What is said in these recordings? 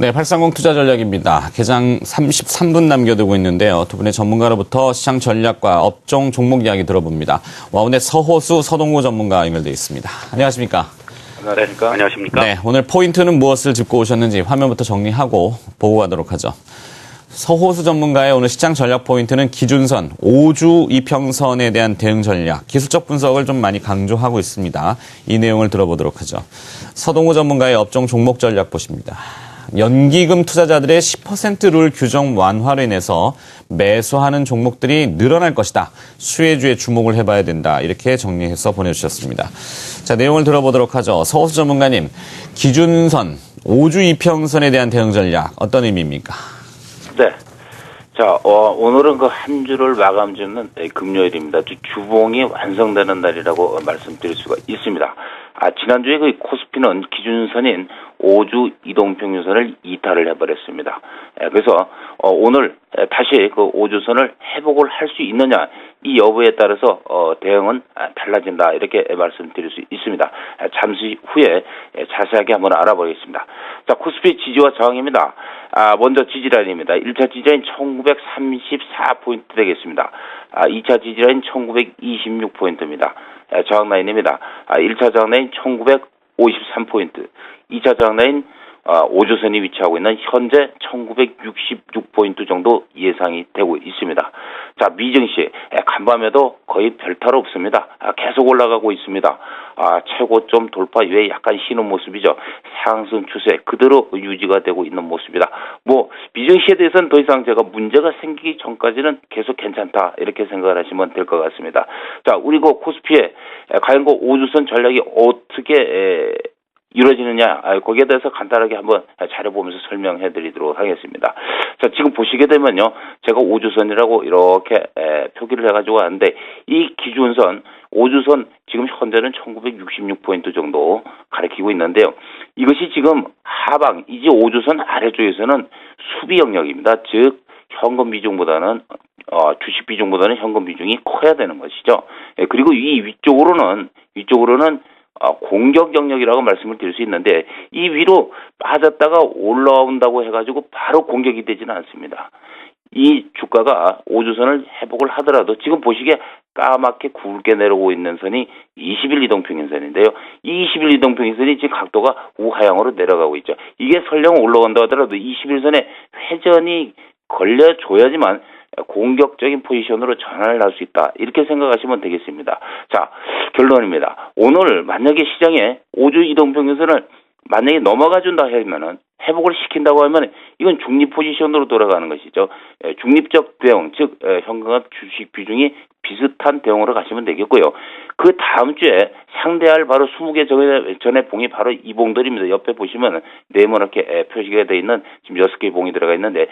네, 830 투자 전략입니다. 개장 33분 남겨두고 있는데요. 두 분의 전문가로부터 시장 전략과 업종 종목 이야기 들어봅니다. 와운의 서호수, 서동우 전문가 연결되어 있습니다. 안녕하십니까? 안녕하십니까? 네, 오늘 포인트는 무엇을 짚고 오셨는지 화면부터 정리하고 보고 가도록 하죠. 서호수 전문가의 오늘 시장 전략 포인트는 기준선, 5주 이평선에 대한 대응 전략, 기술적 분석을 좀 많이 강조하고 있습니다. 이 내용을 들어보도록 하죠. 서동우 전문가의 업종 종목 전략 보십니다. 연기금 투자자들의 10% 룰 규정 완화로 인해서 매수하는 종목들이 늘어날 것이다. 수혜주에 주목을 해봐야 된다. 이렇게 정리해서 보내주셨습니다. 자, 내용을 들어보도록 하죠. 서호수 전문가님, 기준선, 5주 이평선에 대한 대응 전략 어떤 의미입니까? 네. 자, 오늘은 그 한 주를 마감 짓는 금요일입니다. 주봉이 완성되는 날이라고 말씀드릴 수가 있습니다. 지난주에 그 코스피는 기준선인 5주 이동평균선을 이탈을 해버렸습니다. 그래서 오늘 다시 그 5주선을 회복을 할 수 있느냐, 이 여부에 따라서 대응은 달라진다, 이렇게 말씀드릴 수 있습니다. 잠시 후에 자세하게 한번 알아보겠습니다. 자, 코스피 지지와 저항입니다. 먼저 지지라인입니다. 1차 지지라인 1934포인트 되겠습니다. 2차 지지라인 1926포인트입니다. 저항 라인입니다. 1차 저항 라인 1953포인트, 2차 저항 라인 5주선이 위치하고 있는 현재 1966포인트 정도 예상이 되고 있습니다. 자, 미증시 간밤에도 거의 별탈 없습니다. 계속 올라가고 있습니다. 최고점 돌파 이후에 약간 쉬는 모습이죠. 상승 추세 그대로 유지가 되고 있는 모습이다. 미증시에 대해서는 더 이상 제가 문제가 생기기 전까지는 계속 괜찮다, 이렇게 생각을 하시면 될 것 같습니다. 자, 우리 그 코스피에 과연 그 5주선 전략이 어떻게 이루어지느냐, 거기에 대해서 간단하게 한번 자료 보면서 설명해 드리도록 하겠습니다. 자, 지금 보시게 되면요, 제가 5주선이라고 이렇게 표기를 해가지고 하는데, 이 기준선, 5주선, 지금 현재는 1966포인트 정도 가리키고 있는데요. 이것이 지금 하방, 이제 5주선 아래쪽에서는 수비 영역입니다. 즉, 현금 비중보다는, 주식 비중보다는 현금 비중이 커야 되는 것이죠. 그리고 이 위쪽으로는 공격 영역이라고 말씀을 드릴 수 있는데, 이 위로 빠졌다가 올라온다고 해가지고 바로 공격이 되지는 않습니다. 이 주가가 5주선을 회복을 하더라도 지금 보시기에 까맣게 굵게 내려오고 있는 선이 20일 이동평균선인데요. 이 20일 이동평균선이 지금 각도가 우하향으로 내려가고 있죠. 이게 설령 올라온다 하더라도 21선에 회전이 걸려줘야지만 공격적인 포지션으로 전환을 할 수 있다, 이렇게 생각하시면 되겠습니다. 자, 결론입니다. 오늘 만약에 시장에 5주 이동평균선을 만약에 넘어가 준다 하면은, 회복을 시킨다고 하면 이건 중립 포지션으로 돌아가는 것이죠. 중립적 대응, 즉 현금과 주식 비중이 비슷한 대응으로 가시면 되겠고요. 그 다음 주에 상대할 바로 20개 전의 봉이 바로 이 봉들입니다. 옆에 보시면 네모나게 표시가 되어 있는 지금 6개의 봉이 들어가 있는데,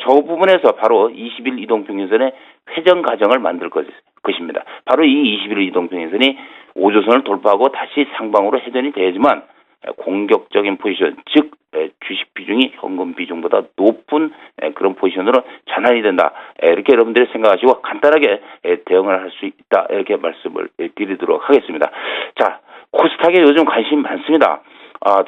저 부분에서 바로 20일 이동평균선의 회전 과정을 만들 것입니다. 바로 이 21일 이동평균선이 5주선을 돌파하고 다시 상방으로 회전이 되지만 공격적인 포지션, 즉 주식 비중이 현금 비중보다 높은 그런 포지션으로 전환이 된다, 이렇게 여러분들이 생각하시고 간단하게 대응을 할 수 있다, 이렇게 말씀을 드리도록 하겠습니다. 자, 코스닥에 요즘 관심이 많습니다.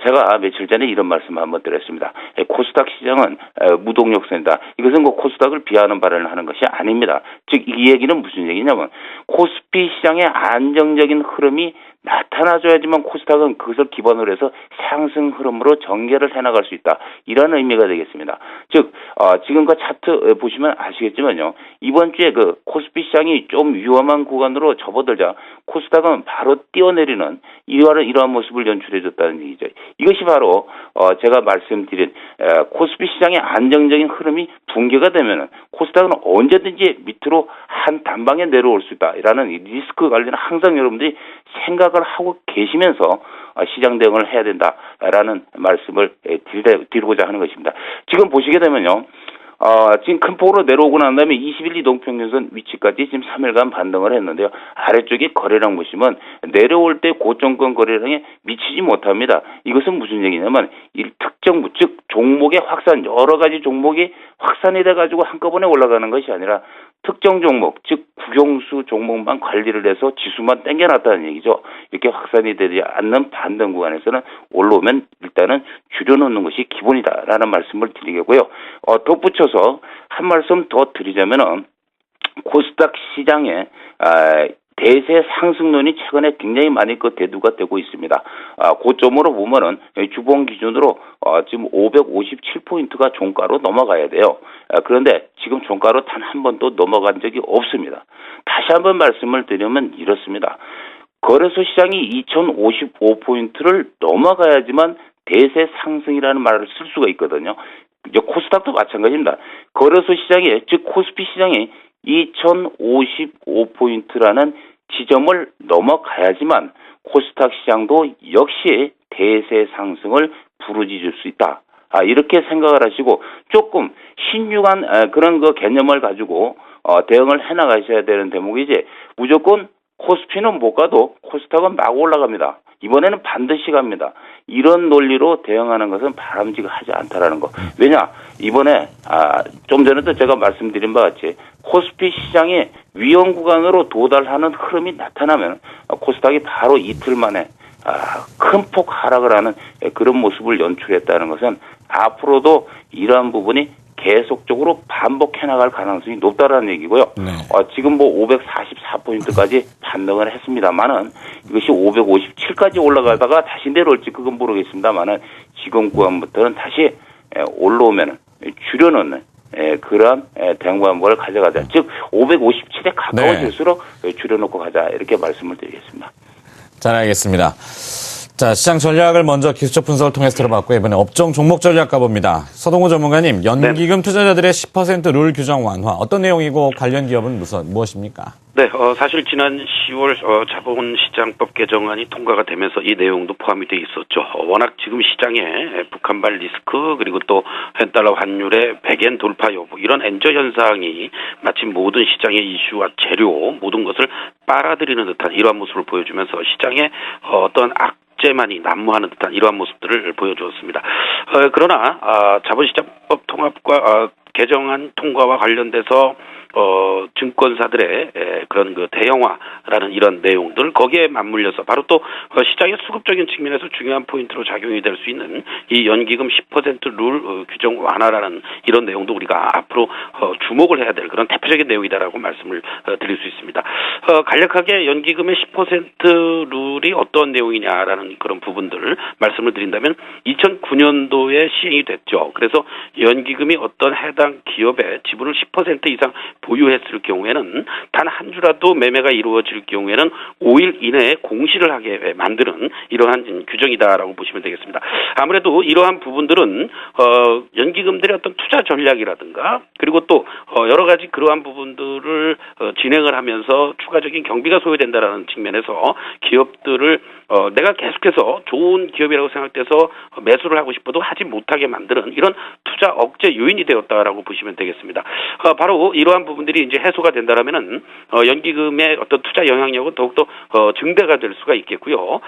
제가 며칠 전에 이런 말씀을 한번 드렸습니다. 코스닥 시장은 무동력선이다. 이것은 그 코스닥을 비하하는 발언을 하는 것이 아닙니다. 즉, 이 얘기는 무슨 얘기냐면, 코스피 시장의 안정적인 흐름이 나타나줘야지만 코스닥은 그것을 기반으로 해서 상승 흐름으로 전개를 해나갈 수 있다, 이런 의미가 되겠습니다. 즉, 지금과 차트 보시면 아시겠지만요, 이번 주에 그 코스피 시장이 좀 위험한 구간으로 접어들자 코스닥은 바로 뛰어내리는 이러한 모습을 연출해줬다는 얘기죠. 이것이 바로 제가 말씀드린 코스피 시장의 안정적인 흐름이 붕괴가 되면은 코스닥은 언제든지 밑으로 한 단방에 내려올 수 있다라는 리스크 관리는 항상 여러분들이 생각을 하고 계시면서 시장 대응을 해야 된다라는 말씀을 드리고자 하는 것입니다. 지금 보시게 되면요, 지금 큰 폭으로 내려오고 난 다음에 21일 이동평균선 위치까지 지금 3일간 반등을 했는데요. 아래쪽에 거래량 보시면 내려올 때 고점권 거래량에 미치지 못합니다. 이것은 무슨 얘기냐면, 특정 즉 종목의 확산, 여러 가지 종목이 확산이 돼가지고 한꺼번에 올라가는 것이 아니라 특정 종목, 즉 국영수 종목만 관리를 해서 지수만 땡겨놨다는 얘기죠. 이렇게 확산이 되지 않는 반등 구간에서는 올라오면 일단은 줄여놓는 것이 기본이다라는 말씀을 드리겠고요. 덧붙여서 한 말씀 더 드리자면은 코스닥 시장에 대세 상승론이 최근에 굉장히 많이 대두가 되고 있습니다. 고점으로 보면은 주봉 기준으로 지금 557포인트가 종가로 넘어가야 돼요. 그런데 지금 종가로 단 한 번도 넘어간 적이 없습니다. 다시 한번 말씀을 드리면 이렇습니다. 거래소 시장이 2055포인트를 넘어가야지만 대세 상승이라는 말을 쓸 수가 있거든요. 이제 코스닥도 마찬가지입니다. 거래소 시장에, 즉 코스피 시장이 2055포인트라는 지점을 넘어가야지만 코스닥 시장도 역시 대세 상승을 부르짖을 수 있다. 이렇게 생각을 하시고 조금 신중한 그런 개념을 가지고 대응을 해나가셔야 되는 대목이지, 무조건 코스피는 못 가도 코스닥은 막 올라갑니다. 이번에는 반드시 갑니다. 이런 논리로 대응하는 것은 바람직하지 않다라는 거. 왜냐? 이번에 좀 전에도 제가 말씀드린 바와 같이 코스피 시장의 위험 구간으로 도달하는 흐름이 나타나면 코스닥이 바로 이틀 만에 큰 폭 하락을 하는 그런 모습을 연출했다는 것은 앞으로도 이러한 부분이 계속적으로 반복해 나갈 가능성이 높다라는 얘기고요. 네. 지금 544포인트까지 반등을 했습니다만은 이것이 557까지 올라가다가 다시 내려올지 그건 모르겠습니다만은 지금 구간부터는 다시 올라오면은 줄여놓는 그러한 대응 방법을 가져가자. 즉 557에 가까워질수록 줄여놓고 가자, 이렇게 말씀을 드리겠습니다. 잘 알겠습니다. 자, 시장 전략을 먼저 기술적 분석을 통해서 들어봤고, 이번에 업종 종목 전략 가봅니다. 서동호 전문가님, 연기금 투자자들의 10%룰 규정 완화, 어떤 내용이고 관련 기업은 무엇입니까? 네, 사실 지난 10월 자본시장법 개정안이 통과가 되면서 이 내용도 포함이 돼 있었죠. 워낙 지금 시장에 북한발 리스크, 그리고 또 엔달러 환율의 100엔 돌파 여부, 이런 엔저 현상이 마치 모든 시장의 이슈와 재료, 모든 것을 빨아들이는 듯한 이러한 모습을 보여주면서 시장에 어떤 악재만이 난무하는 듯한 이러한 모습들을 보여주었습니다. 그러나 자본시장법 통합과 개정안 통과와 관련돼서 증권사들의 그런 대형화라는 이런 내용들, 거기에 맞물려서 바로 또 시장의 수급적인 측면에서 중요한 포인트로 작용이 될 수 있는 이 연기금 10% 룰 규정 완화라는 이런 내용도 우리가 앞으로 주목을 해야 될 그런 대표적인 내용이다라고 말씀을 드릴 수 있습니다. 간략하게 연기금의 10% 룰이 어떤 내용이냐라는 그런 부분들을 말씀을 드린다면 2009년도에 시행이 됐죠. 그래서 연기금이 어떤 해당 기업의 지분을 10% 이상 보유했을 경우에는 단 한 주라도 매매가 이루어질 경우에는 5일 이내에 공시를 하게 만드는 이러한 규정이다라고 보시면 되겠습니다. 아무래도 이러한 부분들은 연기금들의 어떤 투자 전략이라든가, 그리고 또 여러 가지 그러한 부분들을 진행을 하면서 추가적인 경비가 소요된다라는 측면에서 기업들을 내가 계속해서 좋은 기업이라고 생각돼서 매수를 하고 싶어도 하지 못하게 만드는 이런 투자 억제 요인이 되었다라고 보시면 되겠습니다. 바로 이러한 부분들이 이제 해소가 된다라면은 연기금의 어떤 투자 영향력은 더욱더 증대가 될 수가 있겠고요.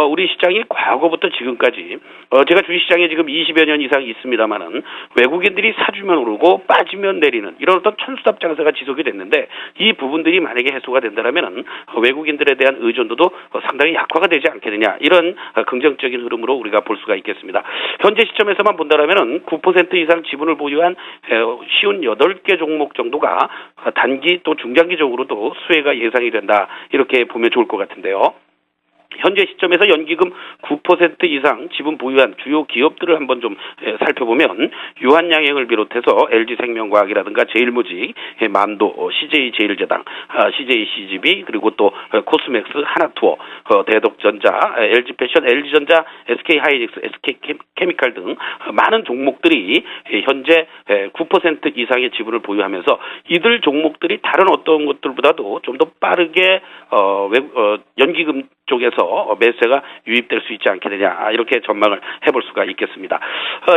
우리 시장이 과거부터 지금까지 제가 주식시장에 지금 20여 년 이상 있습니다만은 외국인들이 사주면 오르고 빠지면 내리는 이런 어떤 천수답 장세가 지속이 됐는데, 이 부분들이 만약에 해소가 된다라면은 외국인들에 대한 의존도도 상당히 약화가 되지 않겠느냐, 이런 긍정적인 흐름으로 우리가 볼 수가 있겠습니다. 현재 시점에서만 본다라면은 9% 이상 지분을 보유한 쉬운 8개 종목 정도가 단기 또 중장기적으로도 수혜가 예상이 된다, 이렇게 보면 좋을 것 같은데요. 현재 시점에서 연기금 9% 이상 지분 보유한 주요 기업들을 한번 좀 살펴보면 유한양행을 비롯해서 LG생명과학이라든가 제일모직, 만도, CJ제일제당, CJCGV, 그리고 또 코스맥스, 하나투어, 대덕전자, LG패션, LG전자, SK하이닉스, SK케미칼 등 많은 종목들이 현재 9% 이상의 지분을 보유하면서 이들 종목들이 다른 어떤 것들보다도 좀 더 빠르게 연기금 쪽에서 매수세가 유입될 수 있지 않겠느냐, 이렇게 전망을 해볼 수가 있겠습니다.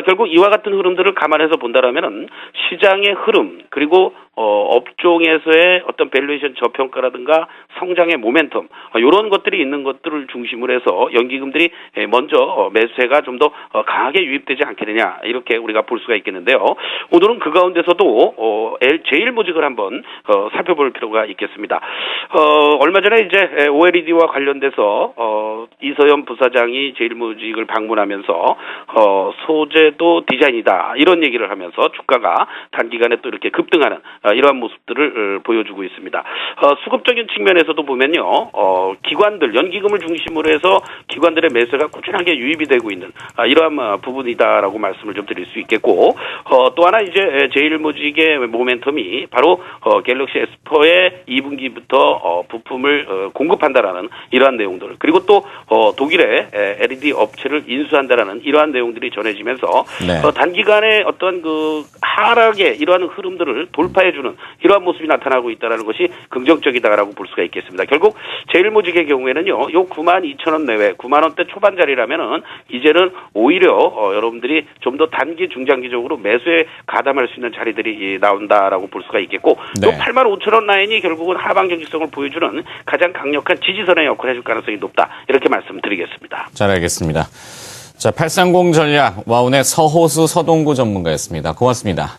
결국 이와 같은 흐름들을 감안해서 본다라면은 시장의 흐름, 그리고 업종에서의 어떤 밸류에이션 저평가라든가 성장의 모멘텀 이런 것들이 있는 것들을 중심으로 해서 연기금들이 먼저 매수세가 좀 더 강하게 유입되지 않겠느냐 이렇게 우리가 볼 수가 있겠는데요. 오늘은 그 가운데서도 제일모직을 한번 살펴볼 필요가 있겠습니다. 얼마 전에 이제 OLED와 관련돼서 이서연 부사장이 제일모직을 방문하면서 소재도 디자인이다 이런 얘기를 하면서 주가가 단기간에 또 이렇게 급등하는 이러한 모습들을 보여주고 있습니다. 수급적인 측면에서도 보면요, 기관들 연기금을 중심으로 해서 기관들의 매수가 꾸준하게 유입이 되고 있는 이러한 부분이다라고 말씀을 좀 드릴 수 있겠고, 또 하나 이제 제일모직의 모멘텀이 바로 갤럭시 S4의 2분기부터 부품을 공급한다라는 이러한 내용들, 그리고 또 독일의 LED 업체를 인수한다라는 이러한 내용들이 전해지면서 네. 단기간에 어떤 그 하락의 이러한 흐름들을 돌파해주는 이러한 모습이 나타나고 있다는 것이 긍정적이다라고 볼 수가 있겠습니다. 결국 제일모직의 경우에는요, 요 92,000원 내외, 9만원대 초반짜리라면은 이제는 오히려 여러분들이 좀 더 단기 중장기적으로 매수에 가담할 수 있는 자리들이 나온다라고 볼 수가 있겠고, 네. 요 85,000원 라인이 결국은 하방 경직성을 보여주는 가장 강력한 지지선의 역할을 해줄 가능성이 높다 이렇게 말씀드리겠습니다. 잘 알겠습니다. 자, 830 전략 와운의 서호수 서동구 전문가였습니다. 고맙습니다.